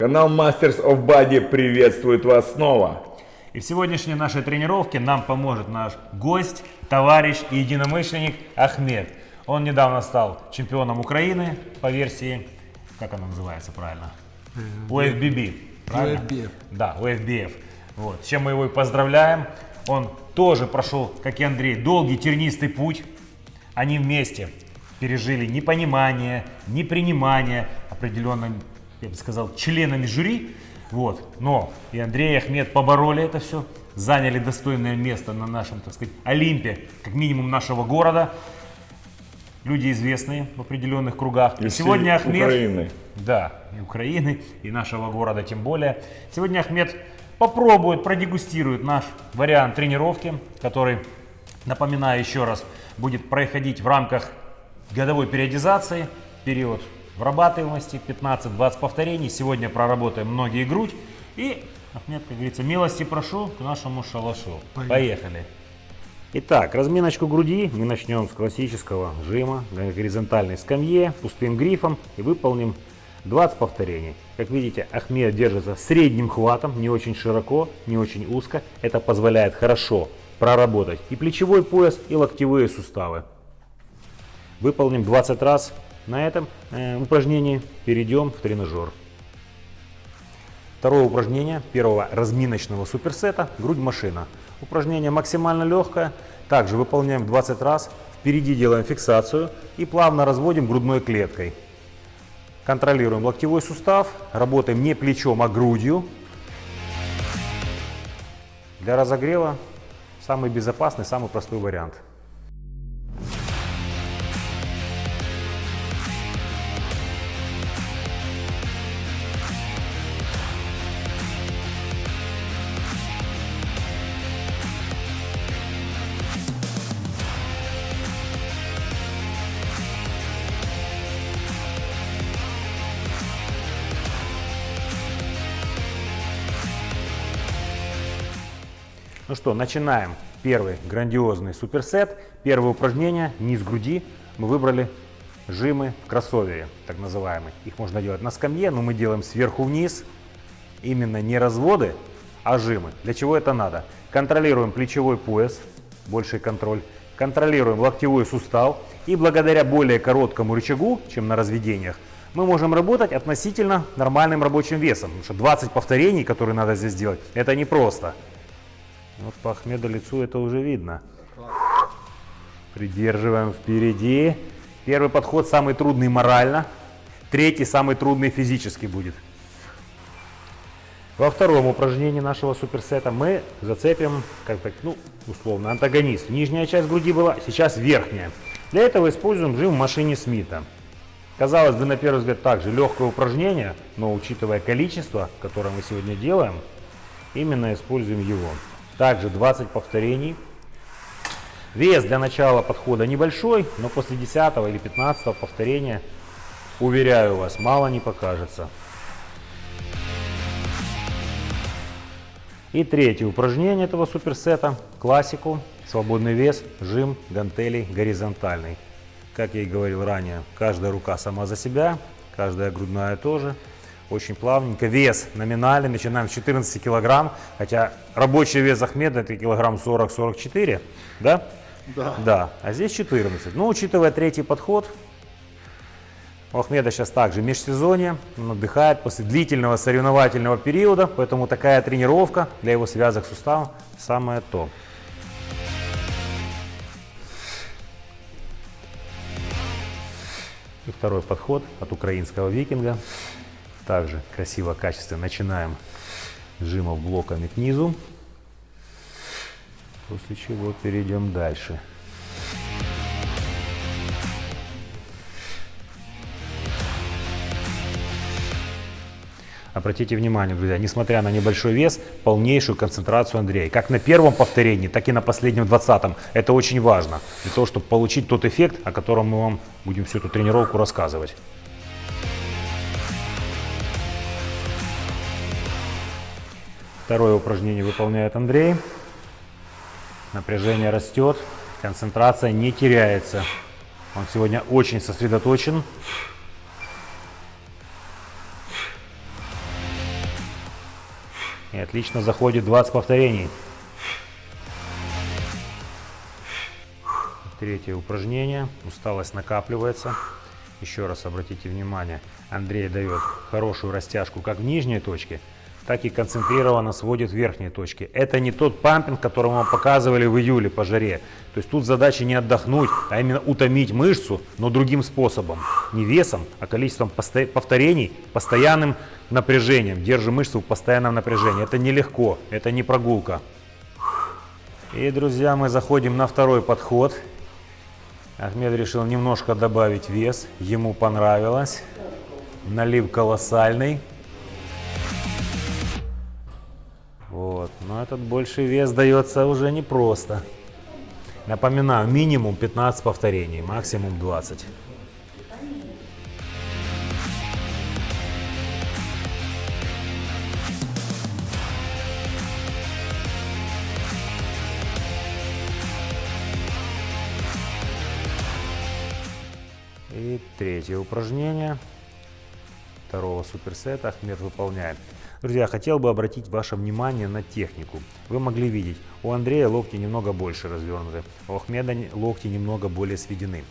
Канал Masters of Body приветствует вас снова. И в сегодняшней нашей тренировке нам поможет наш гость, товарищ и единомышленник Ахмед. Он недавно стал чемпионом Украины по версии, как она называется правильно? УФББ. Правильно? UFBF. Да, УФБФ. Вот. С чем мы его и поздравляем. Он тоже прошел, как и Андрей, долгий тернистый путь. Они вместе пережили непонимание, непринимание определенным, я бы сказал, членами жюри. Вот. Но и Андрей, и Ахмед побороли это все, заняли достойное место на нашем, так сказать, Олимпе, как минимум нашего города. Люди известные в определенных кругах. И сегодня Ахмед, Украины. да, и Украины, и нашего города тем более. Сегодня Ахмед попробует, продегустирует наш вариант тренировки, который, напоминаю еще раз, будет проходить в рамках годовой периодизации, период вырабатываемости, 15-20 повторений. Сегодня проработаем ноги и грудь. И, Ахмед, как говорится, милости прошу к нашему шалашу. Поехали. Итак, разминочку груди мы начнем с классического жима на горизонтальной скамье, пустым грифом, и выполним 20 повторений. Как видите, Ахмед держится средним хватом, не очень широко, не очень узко. Это позволяет хорошо проработать и плечевой пояс, и локтевые суставы. Выполним 20 раз. На этом упражнении перейдем в тренажер. Второе упражнение первого разминочного суперсета – грудь-машина. Упражнение максимально легкое. Также выполняем 20 раз. Впереди делаем фиксацию и плавно разводим грудной клеткой. Контролируем локтевой сустав. Работаем не плечом, а грудью. Для разогрева самый безопасный, самый простой вариант. Ну что, начинаем первый грандиозный суперсет. Первое упражнение, низ груди. Мы выбрали жимы в кроссовере, так называемые. Их можно делать на скамье, но мы делаем сверху вниз. Именно не разводы, а жимы. Для чего это надо? Контролируем плечевой пояс, больший контроль. Контролируем локтевой сустав. И благодаря более короткому рычагу, чем на разведениях, мы можем работать относительно нормальным рабочим весом. Потому что 20 повторений, которые надо здесь сделать, это непросто. Вот по Ахмеду лицу это уже видно. Придерживаем впереди. Первый подход самый трудный морально. Третий самый трудный физически будет. Во втором упражнении нашего суперсета мы зацепим, как так, ну, условно, антагонист. Нижняя часть груди была, сейчас верхняя. Для этого используем жим в машине Смита. Казалось бы, на первый взгляд, также легкое упражнение, но учитывая количество, которое мы сегодня делаем, именно используем его. Также 20 повторений. Вес для начала подхода небольшой, но после 10 или 15 повторения, уверяю вас, мало не покажется. И третье упражнение этого суперсета. Классику. Свободный вес, жим гантелей горизонтальный. Как я и говорил ранее, каждая рука сама за себя, каждая грудная тоже. Очень плавненько. Вес номинальный. Начинаем с 14 килограмм. Хотя рабочий вес Ахмеда это килограмм 40-44. Да? Да. Да. А здесь 14. Но учитывая третий подход, у Ахмеда сейчас также межсезонье. Он отдыхает после длительного соревновательного периода. Поэтому такая тренировка для его связок суставов самое то. И второй подход от украинского викинга. Также красиво, качественно начинаем с жимов блоками к низу, после чего перейдем дальше. Обратите внимание, друзья, несмотря на небольшой вес, полнейшую концентрацию Андрея. Как на первом повторении, так и на последнем 20-м. Это очень важно, для того, чтобы получить тот эффект, о котором мы вам будем всю эту тренировку рассказывать. Второе упражнение выполняет Андрей. Напряжение растет, концентрация не теряется. Он сегодня очень сосредоточен. И отлично заходит 20 повторений. Третье упражнение. Усталость накапливается. Еще раз обратите внимание, Андрей дает хорошую растяжку как в нижней точке, так и концентрированно сводит в верхней точке. Это не тот пампинг, который мы вам показывали в июле по жаре. То есть тут задача не отдохнуть, а именно утомить мышцу, но другим способом. Не весом, а количеством повторений, постоянным напряжением. Держим мышцу в постоянном напряжении. Это нелегко, это не прогулка. И, друзья, мы заходим на второй подход. Ахмед решил немножко добавить вес. Ему понравилось. Налив колоссальный. Вот. Но этот больший вес дается уже непросто. Напоминаю, минимум 15 повторений, максимум 20. И третье упражнение второго суперсета Ахмед выполняет. Друзья, хотел бы обратить ваше внимание на технику. Вы могли видеть, у Андрея локти немного больше развернуты, у Ахмеда локти немного более сведены.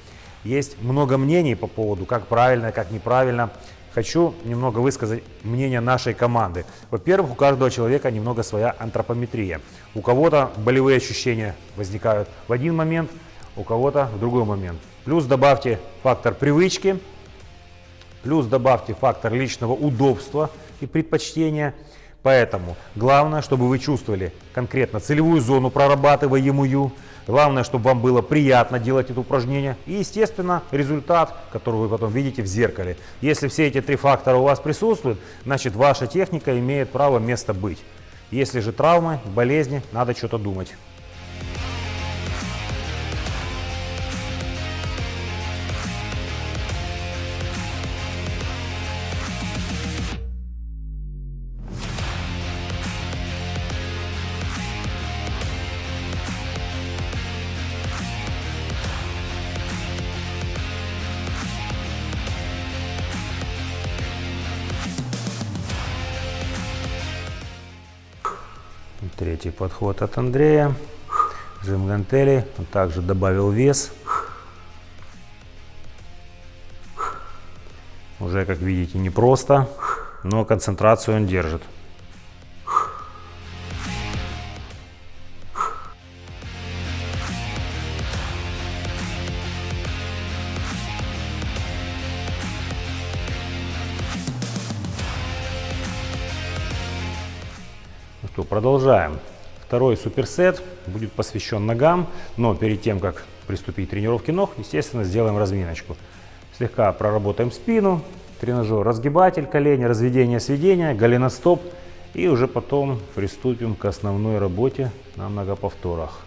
Есть много мнений по поводу, как правильно, как неправильно. Хочу немного высказать мнение нашей команды. Во-первых, у каждого человека немного своя антропометрия. У кого-то болевые ощущения возникают в один момент, у кого-то в другой момент. Плюс добавьте фактор привычки, плюс добавьте фактор личного удобства и предпочтения. Поэтому главное, чтобы вы чувствовали конкретно целевую зону, прорабатываемую. Главное, чтобы вам было приятно делать это упражнение. И, естественно, результат, который вы потом видите в зеркале. Если все эти три фактора у вас присутствуют, значит ваша техника имеет право место быть. Если же травмы, болезни, надо что-то думать. Третий подход от Андрея. Жим гантелей. Он также добавил вес. Уже, как видите, непросто, но концентрацию он держит. Ну что, продолжаем. Второй суперсет будет посвящен ногам, но перед тем, как приступить к тренировке ног, естественно, сделаем разминочку. Слегка проработаем спину, тренажер разгибатель колени, разведение, сведение, голеностоп. И уже потом приступим к основной работе на многоповторах.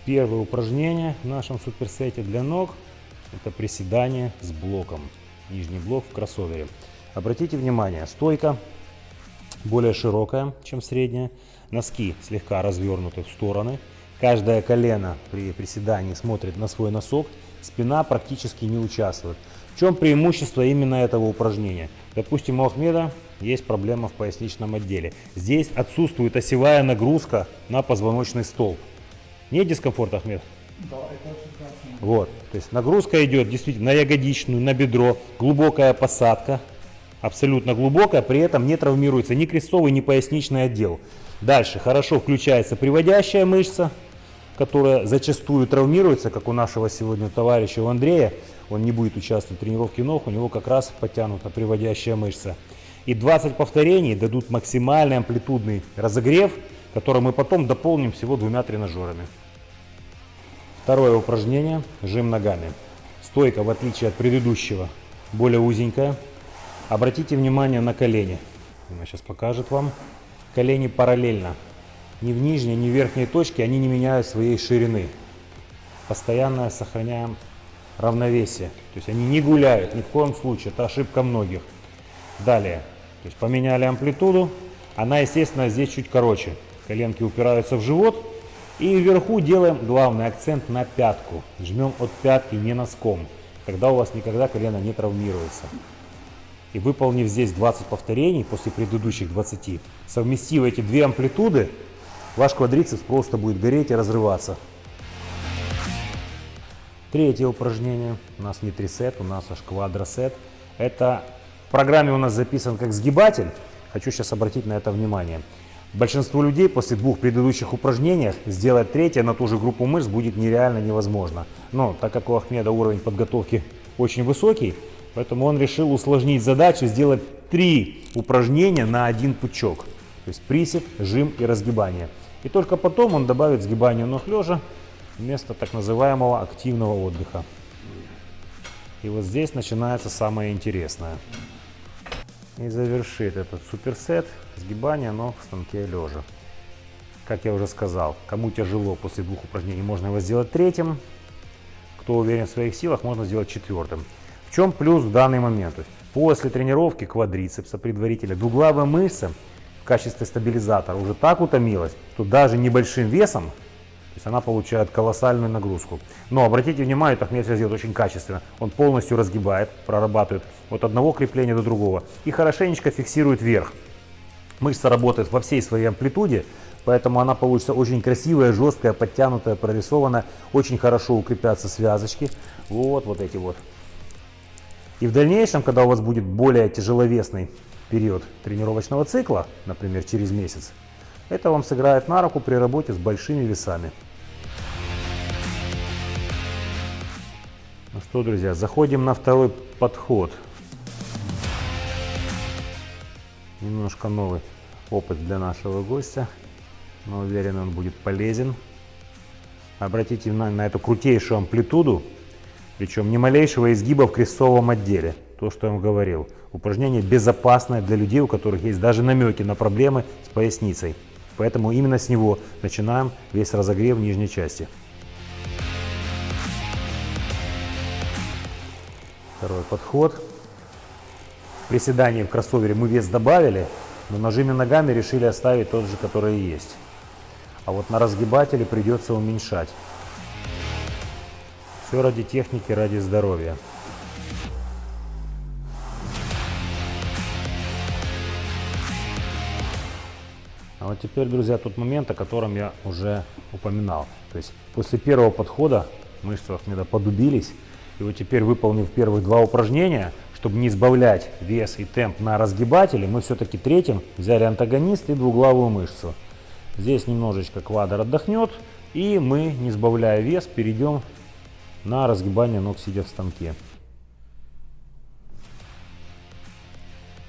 Первое упражнение в нашем суперсете для ног – это приседание с блоком. Нижний блок в кроссовере. Обратите внимание, стойка более широкая, чем средняя. Носки слегка развернуты в стороны. Каждое колено при приседании смотрит на свой носок. Спина практически не участвует. В чем преимущество именно этого упражнения? Допустим, у Ахмеда есть проблема в поясничном отделе. Здесь отсутствует осевая нагрузка на позвоночный столб. Нет дискомфорта, Ахмед? Да, это очень классно. Вот, то есть нагрузка идет действительно на ягодичную, на бедро, глубокая посадка, абсолютно глубокая, при этом не травмируется ни крестцовый, ни поясничный отдел. Дальше хорошо включается приводящая мышца, которая зачастую травмируется, как у нашего сегодня товарища, у Андрея. Он не будет участвовать в тренировке ног, у него как раз подтянута приводящая мышца. И 20 повторений дадут максимальный амплитудный разогрев, который мы потом дополним всего 2 тренажерами. Второе упражнение – жим ногами. Стойка, в отличие от предыдущего, более узенькая. Обратите внимание на колени. Она сейчас покажет вам. Колени параллельно. Ни в нижней, ни в верхней точке они не меняют своей ширины. Постоянно сохраняем равновесие. То есть они не гуляют ни в коем случае. Это ошибка многих. Далее. То есть поменяли амплитуду. Она, естественно, здесь чуть короче. Коленки упираются в живот. И вверху делаем главный акцент на пятку. Жмем от пятки, не носком. Тогда у вас никогда колено не травмируется. И выполнив здесь 20 повторений после предыдущих 20, совместив эти две амплитуды, ваш квадрицепс просто будет гореть и разрываться. Третье упражнение. У нас не трисет, у нас аж квадросет. Это в программе у нас записан как сгибатель. Хочу сейчас обратить на это внимание. Большинству людей после двух предыдущих упражнений сделать третье на ту же группу мышц будет нереально невозможно. Но так как у Ахмеда уровень подготовки очень высокий, поэтому он решил усложнить задачу, сделать 3 упражнения на один пучок. То есть присед, жим и разгибание. И только потом он добавит сгибание ног лежа вместо так называемого активного отдыха. И вот здесь начинается самое интересное. И завершит этот суперсет сгибание ног в станке лежа. Как я уже сказал, кому тяжело после 2 упражнений, можно его сделать третьим. Кто уверен в своих силах, можно сделать четвертым. В чем плюс в данный момент? То есть после тренировки квадрицепса предварительно двуглавая мышца в качестве стабилизатора уже так утомилась, что даже небольшим весом, то есть она получает колоссальную нагрузку. Но обратите внимание, это Ахмед сделает очень качественно. Он полностью разгибает, прорабатывает от одного крепления до другого и хорошенечко фиксирует вверх. Мышца работает во всей своей амплитуде, поэтому она получится очень красивая, жесткая, подтянутая, прорисованная. Очень хорошо укрепятся связочки. Вот эти вот. И в дальнейшем, когда у вас будет более тяжеловесный период тренировочного цикла, например, через месяц, это вам сыграет на руку при работе с большими весами. Ну что, друзья, заходим на второй подход. Немножко новый опыт для нашего гостя, но уверен, он будет полезен. Обратите внимание на эту крутейшую амплитуду, причем ни малейшего изгиба в крестцовом отделе. То, что я вам говорил. Упражнение безопасное для людей, у которых есть даже намеки на проблемы с поясницей. Поэтому именно с него начинаем весь разогрев нижней части. Второй подход. Приседание в кроссовере мы вес добавили, но на жиме ногами решили оставить тот же, который и есть. А вот на разгибателе придется уменьшать. Все ради техники, ради здоровья. А вот теперь, друзья, тот момент, о котором я уже упоминал. То есть после первого подхода мышцы Ахмеда подубились. И вот теперь, выполнив первых 2 упражнения, чтобы не сбавлять вес и темп на разгибателе, мы все-таки третьим взяли антагонист и двуглавую мышцу. Здесь немножечко квадр отдохнет, и мы, не сбавляя вес, перейдем на разгибание ног, сидя в станке.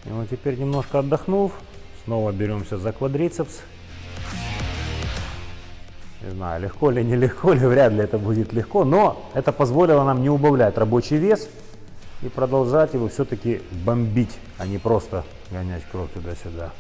И вот теперь, немножко отдохнув, снова беремся за квадрицепс. Не знаю, легко ли, нелегко ли, вряд ли это будет легко, но это позволило нам не убавлять рабочий вес и продолжать его все-таки бомбить, а не просто гонять кровь туда-сюда.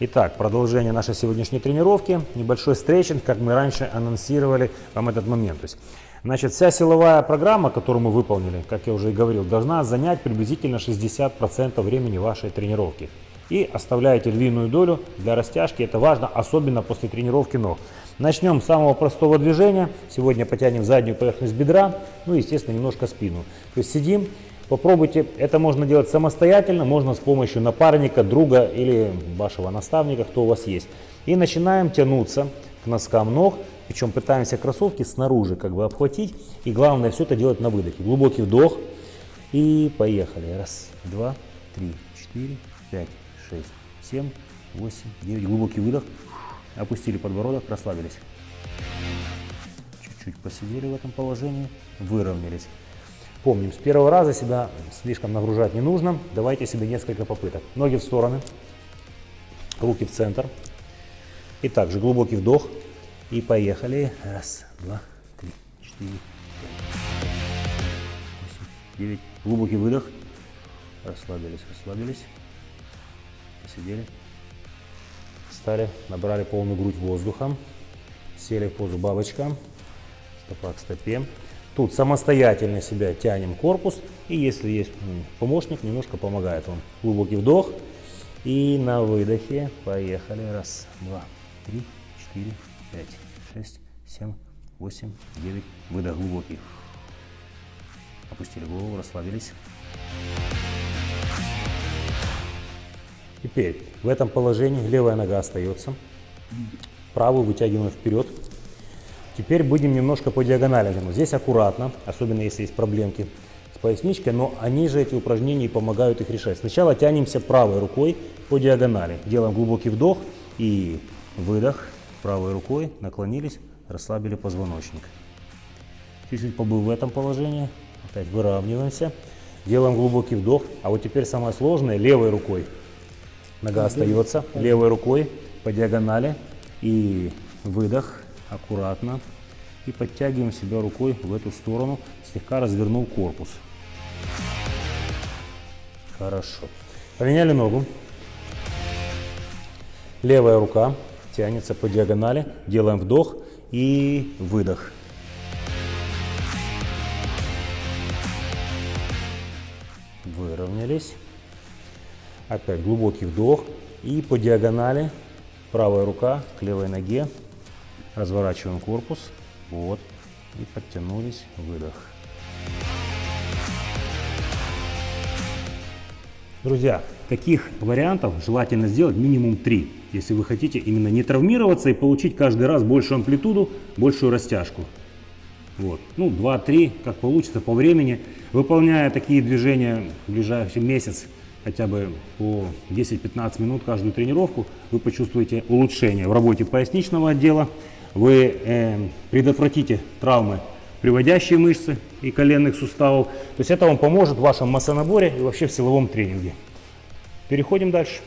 Итак, продолжение нашей сегодняшней тренировки. Небольшой стретчинг, как мы раньше анонсировали вам этот момент. То есть, значит, вся силовая программа, которую мы выполнили, как я уже и говорил, должна занять приблизительно 60% времени вашей тренировки. И оставляете львиную долю для растяжки. Это важно, особенно после тренировки ног. Начнем с самого простого движения. Сегодня потянем заднюю поверхность бедра, ну и, естественно, немножко спину. То есть сидим, попробуйте. Это можно делать самостоятельно, можно с помощью напарника, друга или вашего наставника, кто у вас есть. И начинаем тянуться к носкам ног. Причем пытаемся кроссовки снаружи как бы обхватить. И главное все это делать на выдохе. Глубокий вдох. И поехали. 1, 2, 3, 4, 5, 6, 7, 8, 9. Глубокий выдох. Опустили подбородок, расслабились. Чуть-чуть посидели в этом положении. Выровнялись. Помним, с первого раза себя слишком нагружать не нужно. Давайте себе несколько попыток. Ноги в стороны. Руки в центр. И также глубокий вдох. И поехали. Раз, два, три, 4, 5, 8, 9. Глубокий выдох. Расслабились, расслабились. Посидели. Встали, набрали полную грудь воздухом. Сели в позу бабочка. Стопа к стопе. Тут самостоятельно себя тянем корпус. И если есть помощник, немножко помогает он. Глубокий вдох. И на выдохе поехали. Раз, два, три, 4, 5, 6, 7, 8, 9. Выдох глубокий. Опустили голову, расслабились. Теперь в этом положении левая нога остается. Правую вытягиваем вперед. Теперь будем немножко по диагонали тянуть. Здесь аккуратно, особенно если есть проблемки с поясничкой, но они же, эти упражнения, помогают их решать. Сначала тянемся правой рукой по диагонали. Делаем глубокий вдох и выдох. Правой рукой наклонились, расслабили позвоночник. Чуть-чуть побыл в этом положении. Опять выравниваемся. Делаем глубокий вдох. А вот теперь самое сложное, левой рукой. Нога остается, левой рукой по диагонали. И выдох. Аккуратно. И подтягиваем себя рукой в эту сторону. Слегка развернул корпус. Хорошо. Поменяли ногу. Левая рука тянется по диагонали. Делаем вдох и выдох. Выровнялись. Опять глубокий вдох. И по диагонали правая рука к левой ноге. Разворачиваем корпус. Вот. И подтянулись. Выдох. Друзья, таких вариантов желательно сделать минимум 3, если вы хотите именно не травмироваться и получить каждый раз большую амплитуду, большую растяжку. Вот. Ну, 2-3, как получится по времени. Выполняя такие движения в ближайший месяц, хотя бы по 10-15 минут каждую тренировку, вы почувствуете улучшение в работе поясничного отдела. Вы предотвратите травмы приводящие мышцы и коленных суставов. То есть это вам поможет в вашем массонаборе и вообще в силовом тренинге. Переходим дальше.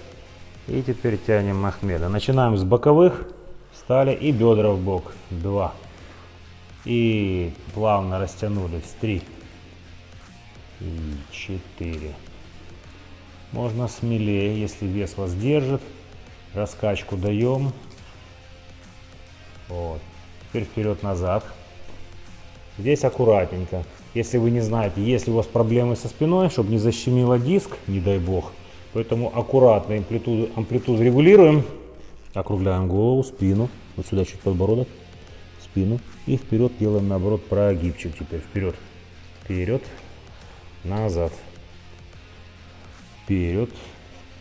И теперь тянем Ахмеда. Начинаем с боковых. Встали и бедра в бок. 2. И плавно растянулись. 3. И 4. Можно смелее, если вес вас держит. Раскачку даем. Вот. Теперь вперед-назад. Здесь аккуратненько. Если вы не знаете, есть ли у вас проблемы со спиной, чтобы не защемило диск, не дай бог. Поэтому аккуратно амплитуду регулируем. Округляем голову, спину. Вот сюда чуть подбородок. Спину. И вперед делаем наоборот прогибчик. Теперь вперед. Вперед. Назад. Вперед.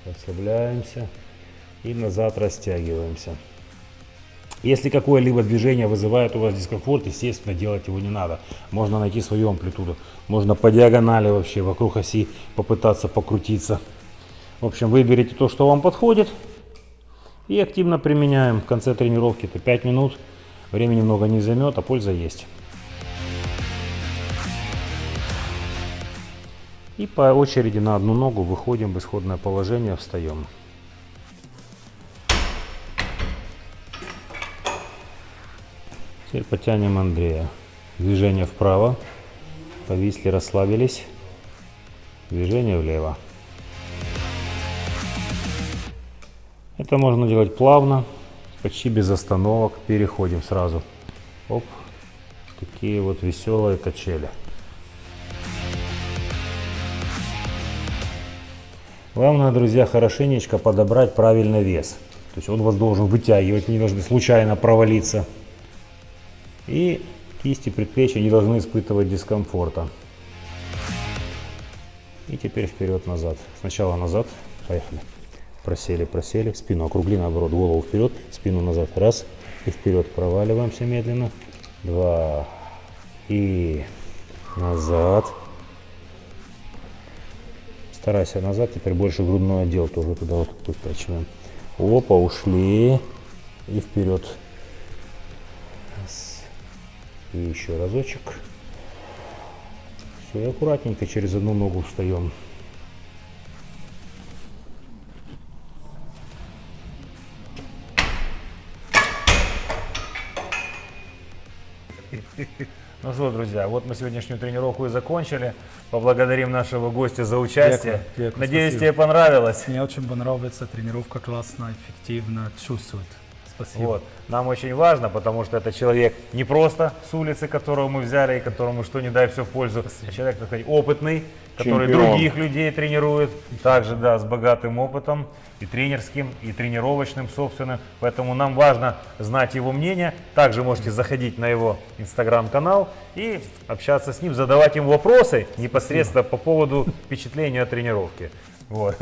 Расслабляемся. И назад растягиваемся. Если какое-либо движение вызывает у вас дискомфорт, естественно, делать его не надо. Можно найти свою амплитуду. Можно по диагонали вообще вокруг оси попытаться покрутиться. В общем, выберите то, что вам подходит. И активно применяем. В конце тренировки это 5 минут. Времени много не займет, а польза есть. И по очереди на одну ногу выходим в исходное положение, встаем. Теперь потянем Андрея. Движение вправо. Повисли, расслабились. Движение влево. Это можно делать плавно, почти без остановок. Переходим сразу. Оп. Такие вот веселые качели. Главное, друзья, хорошенечко подобрать правильный вес. То есть он вас должен вытягивать, не должны случайно провалиться. И кисти, предплечья не должны испытывать дискомфорта. И теперь вперед-назад. Сначала назад. Поехали. Просели, просели. Спину округли, наоборот. Голову вперед, спину назад. Раз. И вперед. Проваливаемся медленно. 2. И назад. Старайся назад. Теперь больше грудной отдел тоже туда вот подтачиваем. Опа, ушли. И вперед. И еще разочек. Все, и аккуратненько через одну ногу встаем. Ну что, друзья, вот мы сегодняшнюю тренировку и закончили. Поблагодарим нашего гостя за участие. Дякую, Надеюсь, спасибо. тебе понравилось. Мне очень понравится, тренировка классная, эффективно, чувствует. Спасибо. Вот. Нам очень важно, потому что это человек не просто с улицы, которого мы взяли и которому что не дай все в пользу, а человек, так сказать, опытный, который Чемпион. других людей тренирует, также, да, с богатым опытом и тренерским, и тренировочным собственным. Поэтому нам важно знать его мнение. Также можете заходить на его инстаграм-канал и общаться с ним, задавать ему вопросы непосредственно по поводу впечатления от тренировки. Вот.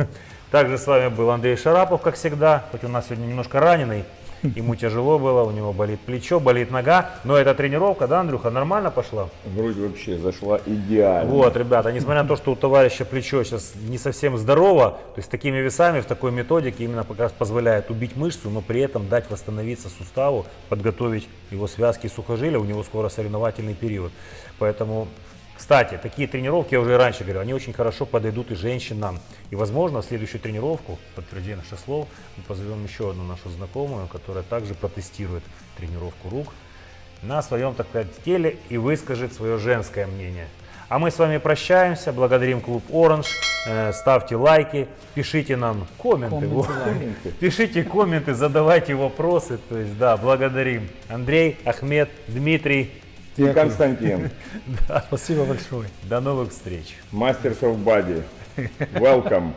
Также с вами был Андрей Шарапов, как всегда, хоть у нас сегодня немножко раненый. Ему тяжело было, у него болит плечо, болит нога. Но эта тренировка, да, Андрюха, нормально пошла? Вроде вообще зашла идеально. Вот, ребята, несмотря на то, что у товарища плечо сейчас не совсем здорово, то есть такими весами, в такой методике именно как раз позволяет убить мышцу, но при этом дать восстановиться суставу, подготовить его связки и сухожилия, у него скоро соревновательный период. Поэтому, кстати, такие тренировки, я уже и раньше говорил, они очень хорошо подойдут и женщинам. И, возможно, в следующую тренировку, подтверждение наших слов, мы позовем еще одну нашу знакомую, которая также протестирует тренировку рук на своем, так сказать, теле и выскажет свое женское мнение. А мы с вами прощаемся, благодарим клуб Orange, ставьте лайки, пишите нам комменты, вот. Пишите комменты, задавайте вопросы, то есть, да, благодарим Андрей, Ахмед, Дмитрий, И Константин, Спасибо большое. до новых встреч. Masters of Body. Welcome.